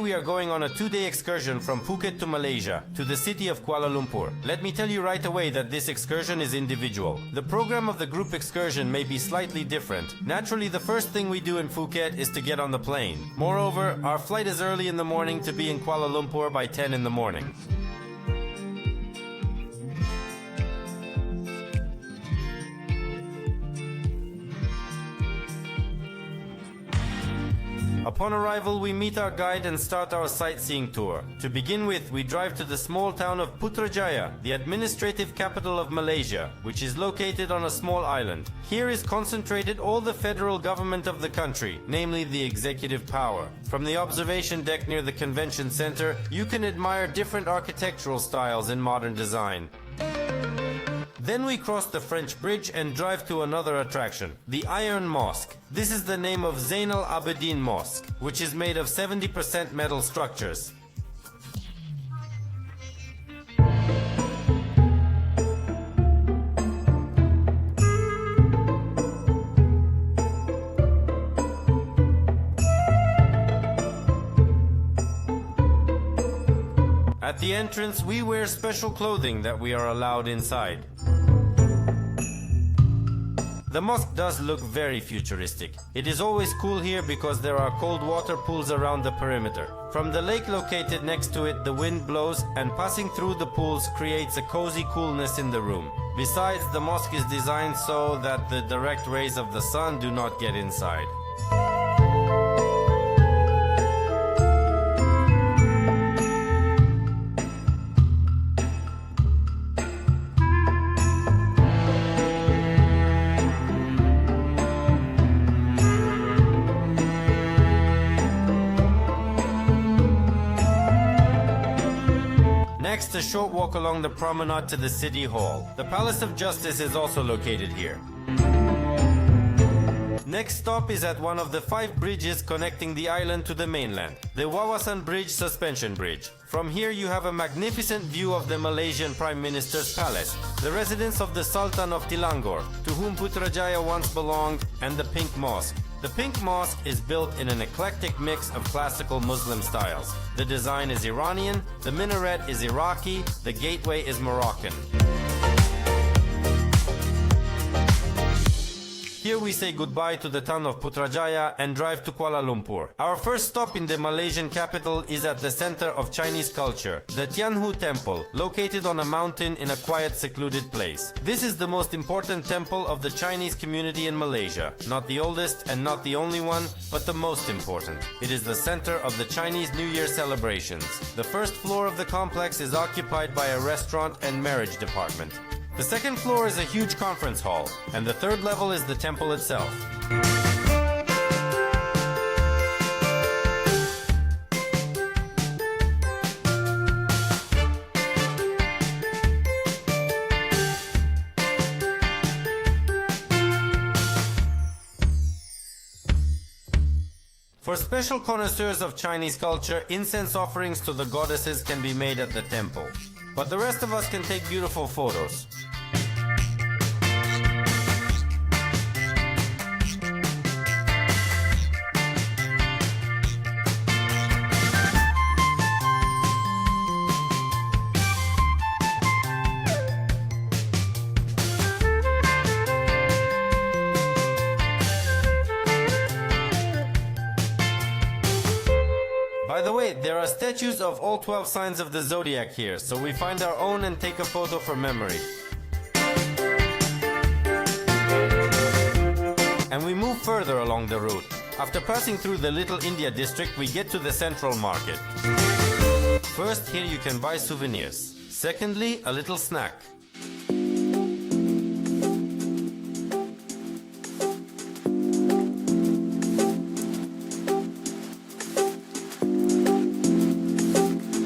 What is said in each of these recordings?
we are going on a 2-day excursion from Phuket to Malaysia, to the city of Kuala Lumpur. Let me tell you right away that this excursion is individual. The program of the group excursion may be slightly different. Naturally, the first thing we do in Phuket is to get on the plane. Moreover, our flight is early in the morning to be in Kuala Lumpur by 10 in the morning. Upon arrival, we meet our guide and start our sightseeing tour. To begin with, we drive to the small town of Putrajaya, the administrative capital of Malaysia, which is located on a small island. Here is concentrated all the federal government of the country, namely the executive power. From the observation deck near the convention center, you can admire different architectural styles in modern design. Then we cross the French bridge and drive to another attraction, the Iron Mosque. This is the name of Zain al-Abidin Mosque, which is made of 70% metal structures. At the entrance, we wear special clothing that we are allowed inside. The mosque does look very futuristic. It is always cool here because there are cold water pools around the perimeter. From the lake located next to it, the wind blows and passing through the pools creates a cozy coolness in the room. Besides, the mosque is designed so that the direct rays of the sun do not get inside. Next, a short walk along the promenade to the City Hall. The Palace of Justice is also located here. Next stop is at one of the 5 bridges connecting the island to the mainland, the Wawasan Bridge Suspension Bridge. From here you have a magnificent view of the Malaysian Prime Minister's palace, the residence of the Sultan of Selangor, to whom Putrajaya once belonged, and the Pink Mosque. The Pink Mosque is built in an eclectic mix of classical Muslim styles. The design is Iranian, the minaret is Iraqi, the gateway is Moroccan. Here we say goodbye to the town of Putrajaya and drive to Kuala Lumpur. Our first stop in the Malaysian capital is at the center of Chinese culture, the Tianhu Temple, located on a mountain in a quiet, secluded place. This is the most important temple of the Chinese community in Malaysia. Not the oldest and not the only one, but the most important. It is the center of the Chinese New Year celebrations. The first floor of the complex is occupied by a restaurant and marriage department. The second floor is a huge conference hall, and the third level is the temple itself. For special connoisseurs of Chinese culture, incense offerings to the goddesses can be made at the temple. But the rest of us can take beautiful photos. By the way, there are statues of all 12 signs of the zodiac here, so we find our own and take a photo for memory. And we move further along the route. After passing through the Little India district, we get to the central market. First, here you can buy souvenirs. Secondly, a little snack.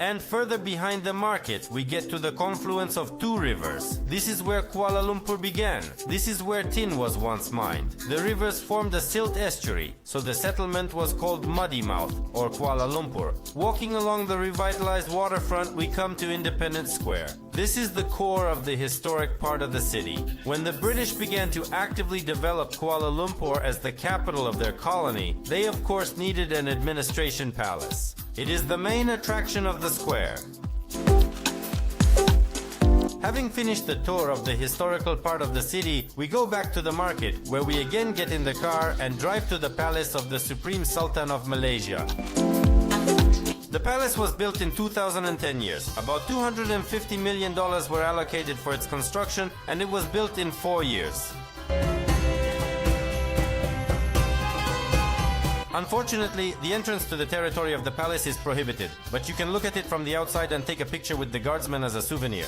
And further behind the market, we get to the confluence of 2 rivers. This is where Kuala Lumpur began. This is where tin was once mined. The rivers formed a silt estuary, so the settlement was called Muddy Mouth, or Kuala Lumpur. Walking along the revitalized waterfront, we come to Independence Square. This is the core of the historic part of the city. When the British began to actively develop Kuala Lumpur as the capital of their colony, they of course needed an administration palace. It is the main attraction of the square. Having finished the tour of the historical part of the city, we go back to the market, where we again get in the car and drive to the palace of the Supreme Sultan of Malaysia. The palace was built in 2010 years. About $250 million were allocated for its construction, and it was built in 4 years. Unfortunately, the entrance to the territory of the palace is prohibited, but you can look at it from the outside and take a picture with the guardsmen as a souvenir.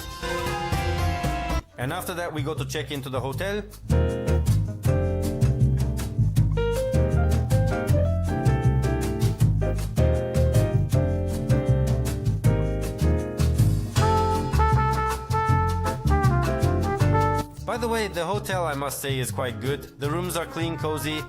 And after that, we go to check into the hotel. By the way, the hotel, I must say, is quite good. The rooms are clean, cozy.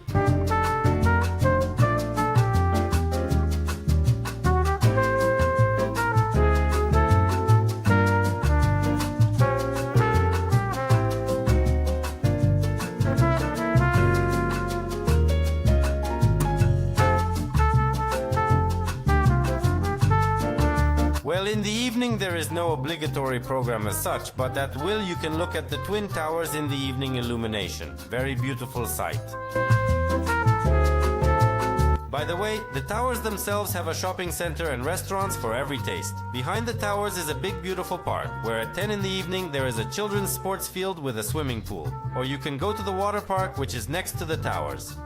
Well, in the evening there is no obligatory program as such, but at will you can look at the Twin Towers in the evening illumination. Very beautiful sight. By the way, the towers themselves have a shopping center and restaurants for every taste. Behind the towers is a big beautiful park, where at 10 in the evening there is a children's sports field with a swimming pool. Or you can go to the water park, which is next to the towers.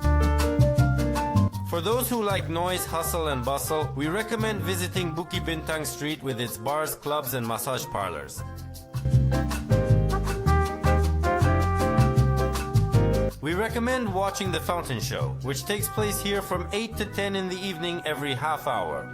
For those who like noise, hustle and bustle, we recommend visiting Bukit Bintang Street with its bars, clubs and massage parlors. We recommend watching the fountain show, which takes place here from 8 to 10 in the evening every half hour.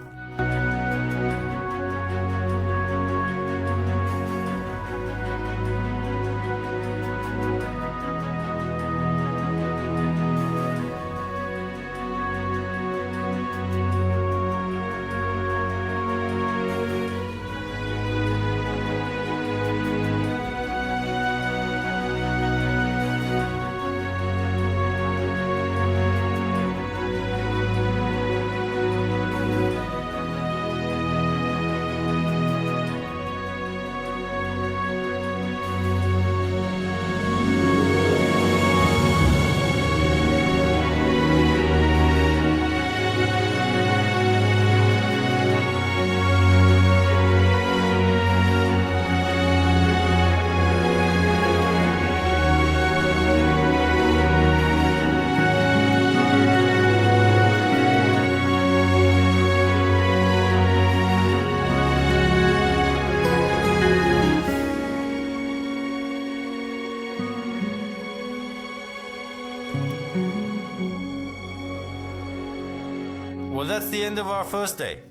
Well, that's the end of our first day.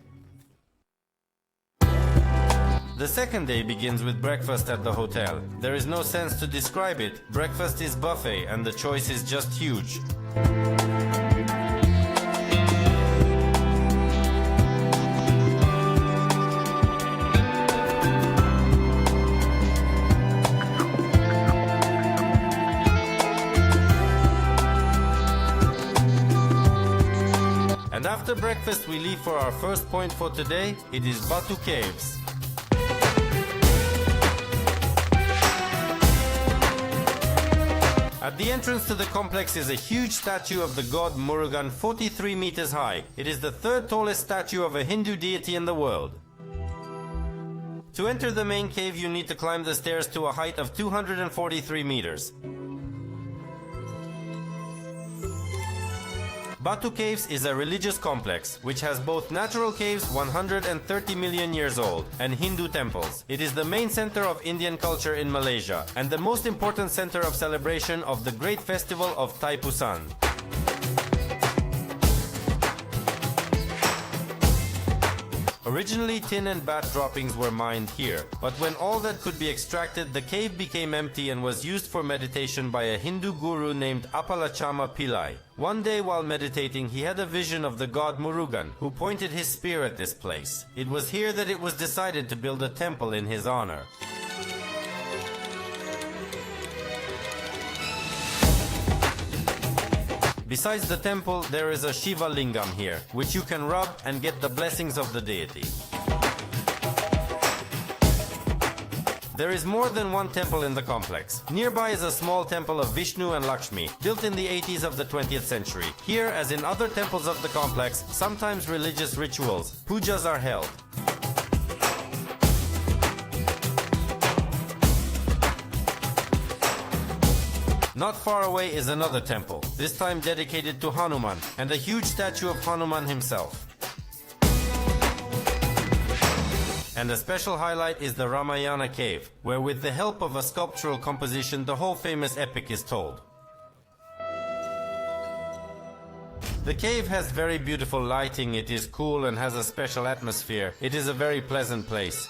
The second day begins with breakfast at the hotel. There is no sense to describe it. Breakfast is buffet and the choice is just huge. And after breakfast we leave for our first point for today. It is Batu Caves. At the entrance to the complex is a huge statue of the god Murugan, 43 meters high. It is the third tallest statue of a Hindu deity in the world. To enter the main cave you need to climb the stairs to a height of 243 meters. Batu Caves is a religious complex which has both natural caves 130 million years old and Hindu temples. It is the main center of Indian culture in Malaysia and the most important center of celebration of the great festival of Thai-Pusan. Originally, tin and bat droppings were mined here, but when all that could be extracted, the cave became empty and was used for meditation by a Hindu guru named Appalachama Pillai. One day while meditating, he had a vision of the god Murugan, who pointed his spear at this place. It was here that it was decided to build a temple in his honor. Besides the temple, there is a Shiva Lingam here, which you can rub and get the blessings of the deity. There is more than one temple in the complex. Nearby is a small temple of Vishnu and Lakshmi, built in the 80s of the 20th century. Here, as in other temples of the complex, sometimes religious rituals, pujas are held. Not far away is another temple, this time dedicated to Hanuman, and a huge statue of Hanuman himself. And a special highlight is the Ramayana cave, where with the help of a sculptural composition the whole famous epic is told. The cave has very beautiful lighting, it is cool and has a special atmosphere. It is a very pleasant place.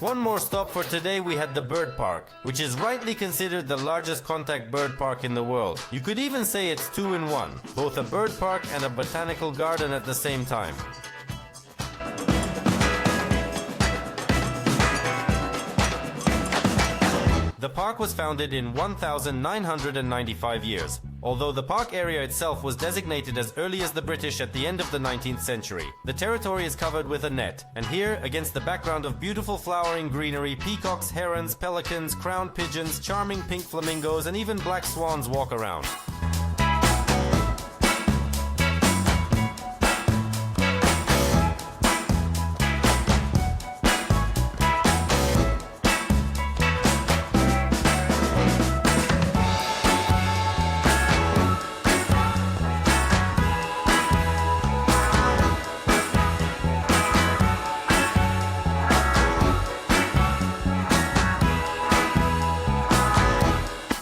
One more stop for today, we had the bird park, which is rightly considered the largest contact bird park in the world. You could even say it's 2 in 1, both a bird park and a botanical garden at the same time. The park was founded in 1995 years, although the park area itself was designated as early as the British at the end of the 19th century. The territory is covered with a net, and here, against the background of beautiful flowering greenery, peacocks, herons, pelicans, crowned pigeons, charming pink flamingos, and even black swans walk around.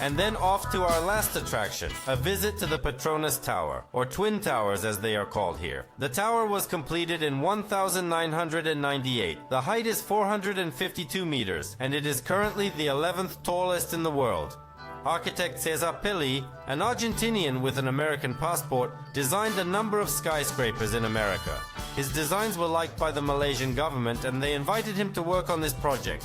And then off to our last attraction, a visit to the Petronas Tower, or Twin Towers as they are called here. The tower was completed in 1998. The height is 452 meters, and it is currently the 11th tallest in the world. Architect Cesar Pelli, an Argentinian with an American passport, designed a number of skyscrapers in America. His designs were liked by the Malaysian government and they invited him to work on this project.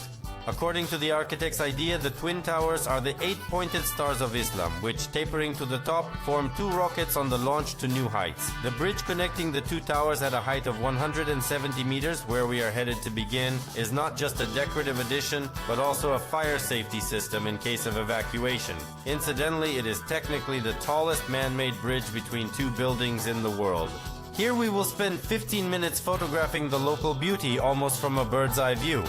According to the architect's idea, the Twin Towers are the 8-pointed stars of Islam, which, tapering to the top, form 2 rockets on the launch to new heights. The bridge connecting the 2 towers at a height of 170 meters, where we are headed to begin, is not just a decorative addition, but also a fire safety system in case of evacuation. Incidentally, it is technically the tallest man-made bridge between 2 buildings in the world. Here we will spend 15 minutes photographing the local beauty almost from a bird's eye view.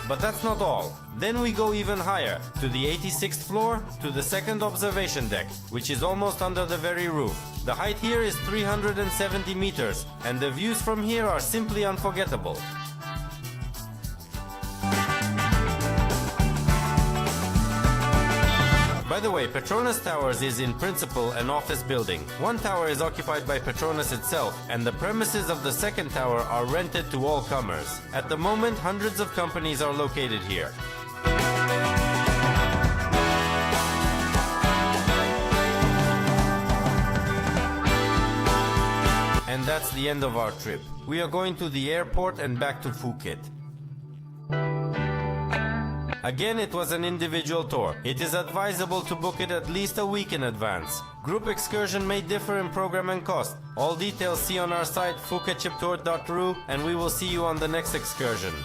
But that's not all. Then we go even higher, to the 86th floor, to the second observation deck, which is almost under the very roof. The height here is 370 meters, and the views from here are simply unforgettable. By the way, Petronas Towers is in principle an office building. One tower is occupied by Petronas itself, and the premises of the second tower are rented to all comers. At the moment, hundreds of companies are located here. And that's the end of our trip. We are going to the airport and back to Phuket. Again, it was an individual tour. It is advisable to book it at least a week in advance. Group excursion may differ in program and cost. All details see on our site phuketchiptour.ru, and we will see you on the next excursion.